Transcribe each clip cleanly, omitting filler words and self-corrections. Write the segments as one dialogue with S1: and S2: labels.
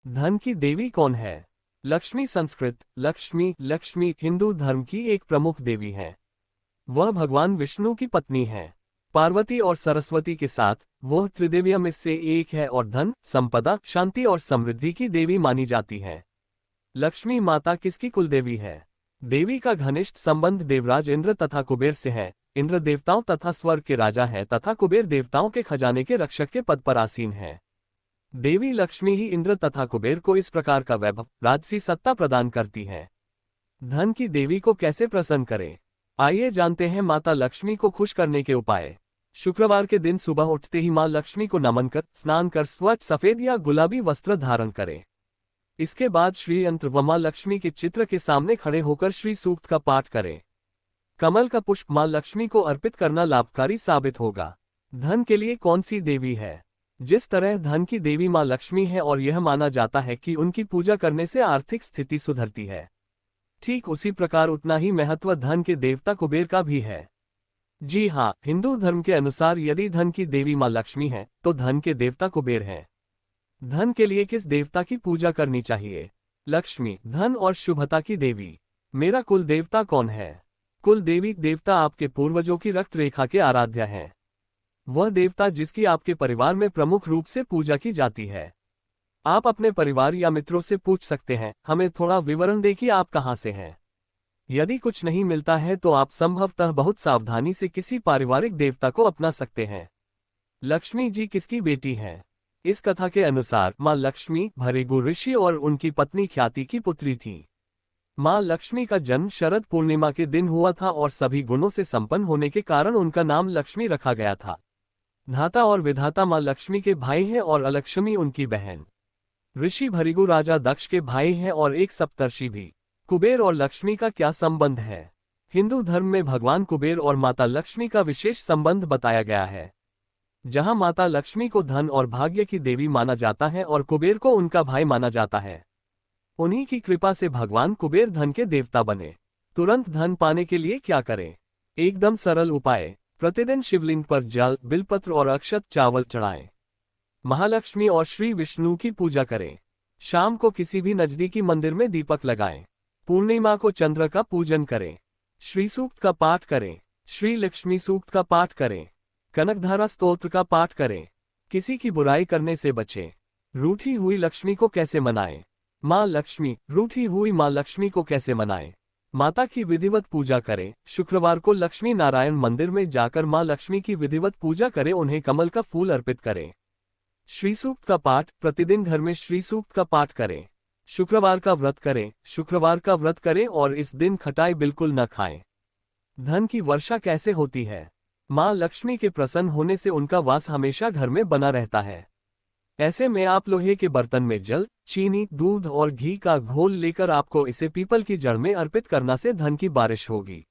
S1: धन की देवी कौन है? लक्ष्मी संस्कृत लक्ष्मी हिंदू धर्म की एक प्रमुख देवी है। वह भगवान विष्णु की पत्नी है। पार्वती और सरस्वती के साथ वह त्रिदेवियों में से एक है और धन, संपदा, शांति और समृद्धि की देवी मानी जाती है। लक्ष्मी माता किसकी कुलदेवी है? देवी का घनिष्ठ संबंध देवराज इंद्र तथा कुबेर से है। इंद्र देवताओं तथा स्वर्ग के राजा है तथा कुबेर देवताओं के खजाने के रक्षक के पद पर आसीन है। देवी लक्ष्मी ही इंद्र तथा कुबेर को इस प्रकार का वैभव, राजसी सत्ता प्रदान करती है। धन की देवी को कैसे प्रसन्न करें? आइए जानते हैं माता लक्ष्मी को खुश करने के उपाय। शुक्रवार के दिन सुबह उठते ही मां लक्ष्मी को नमन कर स्नान कर स्वच्छ सफेद या गुलाबी वस्त्र धारण करें। इसके बाद श्री यंत्र व मां लक्ष्मी के चित्र के सामने खड़े होकर श्री सूक्त का पाठ करें। कमल का पुष्प मां लक्ष्मी को अर्पित करना लाभकारी साबित होगा। धन के लिए कौन सी देवी है? जिस तरह धन की देवी मां लक्ष्मी है और यह माना जाता है कि उनकी पूजा करने से आर्थिक स्थिति सुधरती है, ठीक उसी प्रकार उतना ही महत्व धन के देवता कुबेर का भी है। जी हाँ, हिंदू धर्म के अनुसार यदि धन की देवी मां लक्ष्मी है तो धन के देवता कुबेर हैं। धन के लिए किस देवता की पूजा करनी चाहिए? लक्ष्मी, धन और शुभता की देवी। मेरा कुल देवता कौन है? कुल देवी देवता आपके पूर्वजों की रक्त रेखा के आराध्य हैं। वह देवता जिसकी आपके परिवार में प्रमुख रूप से पूजा की जाती है। आप अपने परिवार या मित्रों से पूछ सकते हैं, हमें थोड़ा विवरण दें कि आप कहां से हैं। यदि कुछ नहीं मिलता है तो आप संभवतः बहुत सावधानी से किसी पारिवारिक देवता को अपना सकते हैं। लक्ष्मी जी किसकी बेटी हैं? इस कथा के अनुसार मां लक्ष्मी भृगु ऋषि और उनकी पत्नी ख्याति की पुत्री थी। मां लक्ष्मी का जन्म शरद पूर्णिमा के दिन हुआ था और सभी गुणों से संपन्न होने के कारण उनका नाम लक्ष्मी रखा गया था। धाता और विधाता मां लक्ष्मी के भाई हैं और अलक्ष्मी उनकी बहन। ऋषि भृगु राजा दक्ष के भाई हैं और एक सप्तर्षि भी। कुबेर और लक्ष्मी का क्या संबंध है? हिंदू धर्म में भगवान कुबेर और माता लक्ष्मी का विशेष संबंध बताया गया है। जहां माता लक्ष्मी को धन और भाग्य की देवी माना जाता है और कुबेर को उनका भाई माना जाता है। उन्हीं की कृपा से भगवान कुबेर धन के देवता बने। तुरंत धन पाने के लिए क्या करें? एकदम सरल उपाय। प्रतिदिन शिवलिंग पर जल, बिलपत्र और अक्षत चावल चढ़ाएं। महालक्ष्मी और श्री विष्णु की पूजा करें। शाम को किसी भी नजदीकी मंदिर में दीपक लगाएं। पूर्णिमा को चंद्र का पूजन करें। श्री सूक्त का पाठ करें। श्री लक्ष्मी सूक्त का पाठ करें। कनकधारा स्तोत्र का पाठ करें। किसी की बुराई करने से बचें। रूठी हुई लक्ष्मी को कैसे मनाएं? मां लक्ष्मी, रूठी हुई मां लक्ष्मी को कैसे मनाएं? माता की विधिवत पूजा करें। शुक्रवार को लक्ष्मी नारायण मंदिर में जाकर मां लक्ष्मी की विधिवत पूजा करें, उन्हें कमल का फूल अर्पित करें। श्री सूक्त का पाठ, प्रतिदिन घर में श्री सूक्त का पाठ करें। शुक्रवार का व्रत करें। शुक्रवार का व्रत करें और इस दिन खटाई बिल्कुल न खाएं। धन की वर्षा कैसे होती है? मां लक्ष्मी के प्रसन्न होने से उनका वास हमेशा घर में बना रहता है। ऐसे में आप लोहे के बर्तन में जल, चीनी, दूध और घी का घोल लेकर आपको इसे पीपल की जड़ में अर्पित करना से धन की बारिश होगी।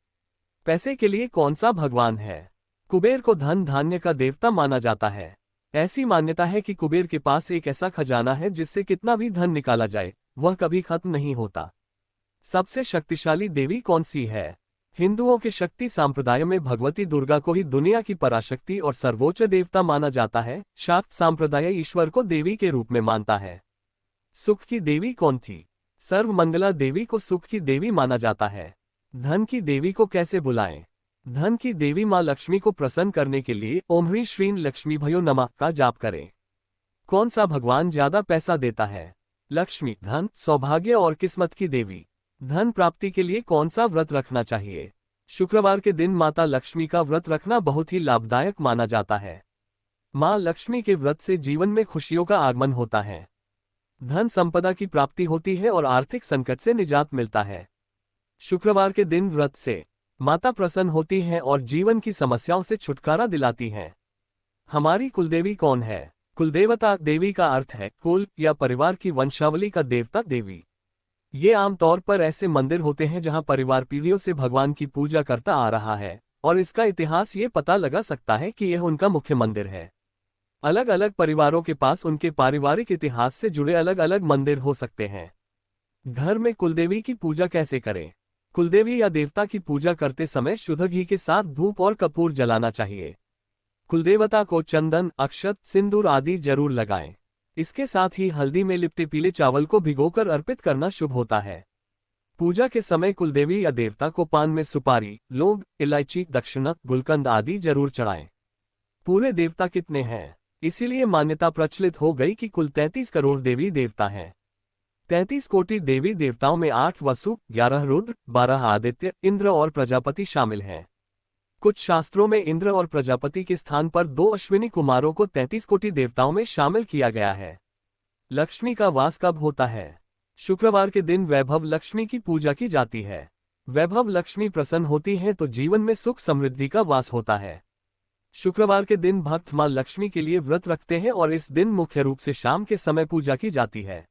S1: पैसे के लिए कौन सा भगवान है? कुबेर को धन धान्य का देवता माना जाता है। ऐसी मान्यता है कि कुबेर के पास एक ऐसा खजाना है जिससे कितना भी धन निकाला जाए वह कभी खत्म नहीं होता। सबसे शक्तिशाली देवी कौन सी है? हिंदुओं के शक्ति संप्रदाय में भगवती दुर्गा को ही दुनिया की पराशक्ति और सर्वोच्च देवता माना जाता है। शाक्त संप्रदाय ईश्वर को देवी के रूप में मानता है। सुख की देवी कौन थी? सर्वमंगला देवी को सुख की देवी माना जाता है। धन की देवी को कैसे बुलाएं? धन की देवी मां लक्ष्मी को प्रसन्न करने के लिए ओम ह्रीं श्रीं लक्ष्मीभ्यो नमः का जाप करें। कौन सा भगवान ज्यादा पैसा देता है? लक्ष्मी, धन, सौभाग्य और किस्मत की देवी। धन प्राप्ति के लिए कौन सा व्रत रखना चाहिए? शुक्रवार के दिन माता लक्ष्मी का व्रत रखना बहुत ही लाभदायक माना जाता है। मां लक्ष्मी के व्रत से जीवन में खुशियों का आगमन होता है। धन संपदा की प्राप्ति होती है और आर्थिक संकट से निजात मिलता है। शुक्रवार के दिन व्रत से माता प्रसन्न होती हैं और जीवन की समस्याओं से छुटकारा दिलाती हैं। हमारी कुलदेवी कौन है? कुलदेवता देवी का अर्थ है कुल या परिवार की वंशावली का देवता देवी। ये आमतौर पर ऐसे मंदिर होते हैं जहां परिवार पीढ़ियों से भगवान की पूजा करता आ रहा है और इसका इतिहास ये पता लगा सकता है कि यह उनका मुख्य मंदिर है। अलग अलग परिवारों के पास उनके पारिवारिक इतिहास से जुड़े अलग अलग मंदिर हो सकते हैं। घर में कुलदेवी की पूजा कैसे करें? कुलदेवी या देवता की पूजा करते समय शुद्ध घी के साथ धूप और कपूर जलाना चाहिए। कुलदेवता को चंदन, अक्षत, सिंदूर आदि जरूर लगाएं। इसके साथ ही हल्दी में लिपटे पीले चावल को भिगोकर अर्पित करना शुभ होता है। पूजा के समय कुलदेवी या देवता को पान में सुपारी, लौंग, इलायची, दक्षिणा, गुलकंद आदि जरूर चढ़ाएं। पूरे देवता कितने हैं? इसीलिए मान्यता प्रचलित हो गई कि कुल 33 करोड़ देवी देवता हैं। 33 कोटि देवी देवताओं में 8 वसु, 11 रुद्र, 12 आदित्य, इंद्र और प्रजापति शामिल हैं। कुछ शास्त्रों में इंद्र और प्रजापति के स्थान पर 2 अश्विनी कुमारों को 33 कोटि देवताओं में शामिल किया गया है। लक्ष्मी का वास कब होता है? शुक्रवार के दिन वैभव लक्ष्मी की पूजा की जाती है। वैभव लक्ष्मी प्रसन्न होती है तो जीवन में सुख समृद्धि का वास होता है। शुक्रवार के दिन भक्त मां लक्ष्मी के लिए व्रत रखते हैं और इस दिन मुख्य रूप से शाम के समय पूजा की जाती है।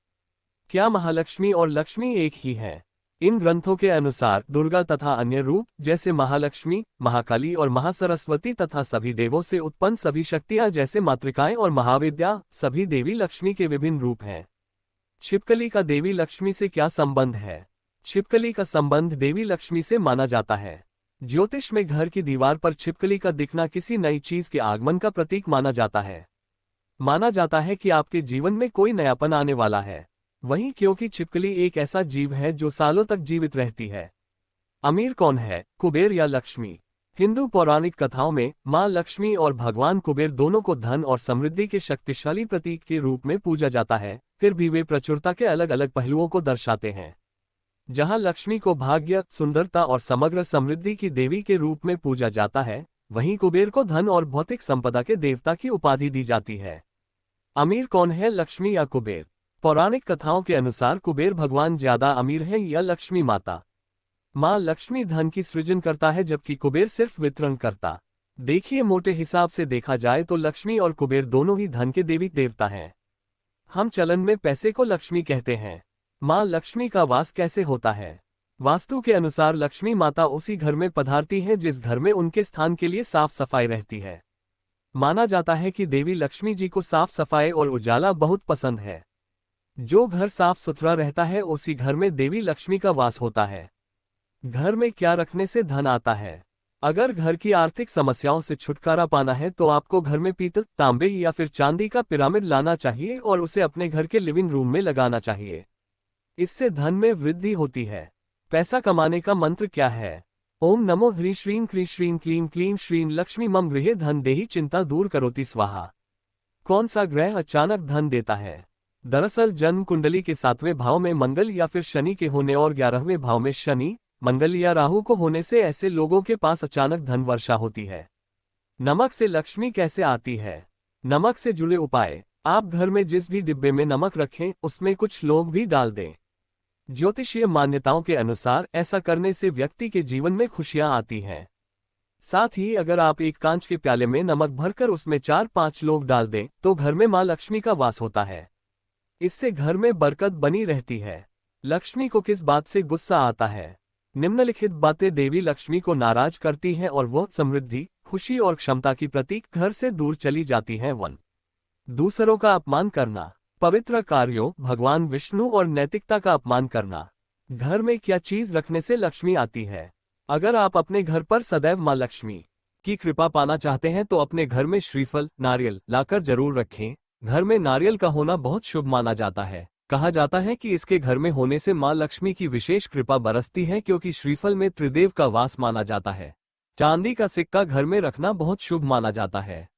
S1: क्या महालक्ष्मी और लक्ष्मी एक ही है? इन ग्रंथों के अनुसार दुर्गा तथा अन्य रूप जैसे महालक्ष्मी, महाकाली और महासरस्वती तथा सभी देवों से उत्पन्न सभी शक्तियां जैसे मातृकाएं और महाविद्या सभी देवी लक्ष्मी के विभिन्न रूप हैं। छिपकली का देवी लक्ष्मी से क्या संबंध है? छिपकली का संबंध देवी लक्ष्मी से माना जाता है। ज्योतिष में घर की दीवार पर छिपकली का दिखना किसी नई चीज के आगमन का प्रतीक माना जाता है। माना जाता है कि आपके जीवन में कोई नयापन आने वाला है। वहीं क्योंकि छिपकली एक ऐसा जीव है जो सालों तक जीवित रहती है। अमीर कौन है, कुबेर या लक्ष्मी? हिंदू पौराणिक कथाओं में मां लक्ष्मी और भगवान कुबेर दोनों को धन और समृद्धि के शक्तिशाली प्रतीक के रूप में पूजा जाता है, फिर भी वे प्रचुरता के अलग अलग पहलुओं को दर्शाते हैं। जहां लक्ष्मी को भाग्य, सुंदरता और समग्र समृद्धि की देवी के रूप में पूजा जाता है, वहीं कुबेर को धन और भौतिक संपदा के देवता की उपाधि दी जाती है। अमीर कौन है, लक्ष्मी या कुबेर? पौराणिक कथाओं के अनुसार कुबेर भगवान ज्यादा अमीर है या लक्ष्मी माता? मां लक्ष्मी धन की सृजन करता है जबकि कुबेर सिर्फ वितरण करता। देखिए, मोटे हिसाब से देखा जाए तो लक्ष्मी और कुबेर दोनों ही धन के देवी देवता हैं। हम चलन में पैसे को लक्ष्मी कहते हैं। मां लक्ष्मी का वास कैसे होता है? वास्तु के अनुसार लक्ष्मी माता उसी घर में पधारती हैं जिस घर में उनके स्थान के लिए साफ सफाई रहती है। माना जाता है कि देवी लक्ष्मी जी को साफ सफाई और उजाला बहुत पसंद है। जो घर साफ सुथरा रहता है उसी घर में देवी लक्ष्मी का वास होता है। घर में क्या रखने से धन आता है? अगर घर की आर्थिक समस्याओं से छुटकारा पाना है तो आपको घर में पीतल, तांबे या फिर चांदी का पिरामिड लाना चाहिए और उसे अपने घर के लिविंग रूम में लगाना चाहिए। इससे धन में वृद्धि होती है। पैसा कमाने का मंत्र क्या है? ओम नमो ह्रीं श्रीं क्रीं श्रीं क्लीं क्लीं श्रीं लक्ष्मी मम गृहे धन देहि चिंता दूर करोति स्वाहा। कौन सा ग्रह अचानक धन देता है? दरअसल जन्म कुंडली के 7वें भाव में मंगल या फिर शनि के होने और 11वें भाव में शनि, मंगल या राहु को होने से ऐसे लोगों के पास अचानक धन वर्षा होती है। नमक से लक्ष्मी कैसे आती है? नमक से जुड़े उपाय। आप घर में जिस भी डिब्बे में नमक रखें उसमें कुछ लौंग भी डाल दें। ज्योतिषीय मान्यताओं के अनुसार ऐसा करने से व्यक्ति के जीवन में खुशियां आती हैं। साथ ही अगर आप एक कांच के प्याले में नमक भरकर उसमें 4-5 लौंग डाल दें तो घर में मां लक्ष्मी का वास होता है। इससे घर में बरकत बनी रहती है। लक्ष्मी को किस बात से गुस्सा आता है? निम्नलिखित बातें देवी लक्ष्मी को नाराज करती हैं और वह समृद्धि, खुशी और क्षमता की प्रतीक घर से दूर चली जाती हैं। 1. दूसरों का अपमान करना, पवित्र कार्यों, भगवान विष्णु और नैतिकता का अपमान करना। घर में क्या चीज रखने से लक्ष्मी आती है? अगर आप अपने घर पर सदैव मां लक्ष्मी की कृपा पाना चाहते हैं तो अपने घर में श्रीफल, नारियल लाकर जरूर रखें। घर में नारियल का होना बहुत शुभ माना जाता है। कहा जाता है कि इसके घर में होने से मां लक्ष्मी की विशेष कृपा बरसती है क्योंकि श्रीफल में त्रिदेव का वास माना जाता है। चांदी का सिक्का घर में रखना बहुत शुभ माना जाता है।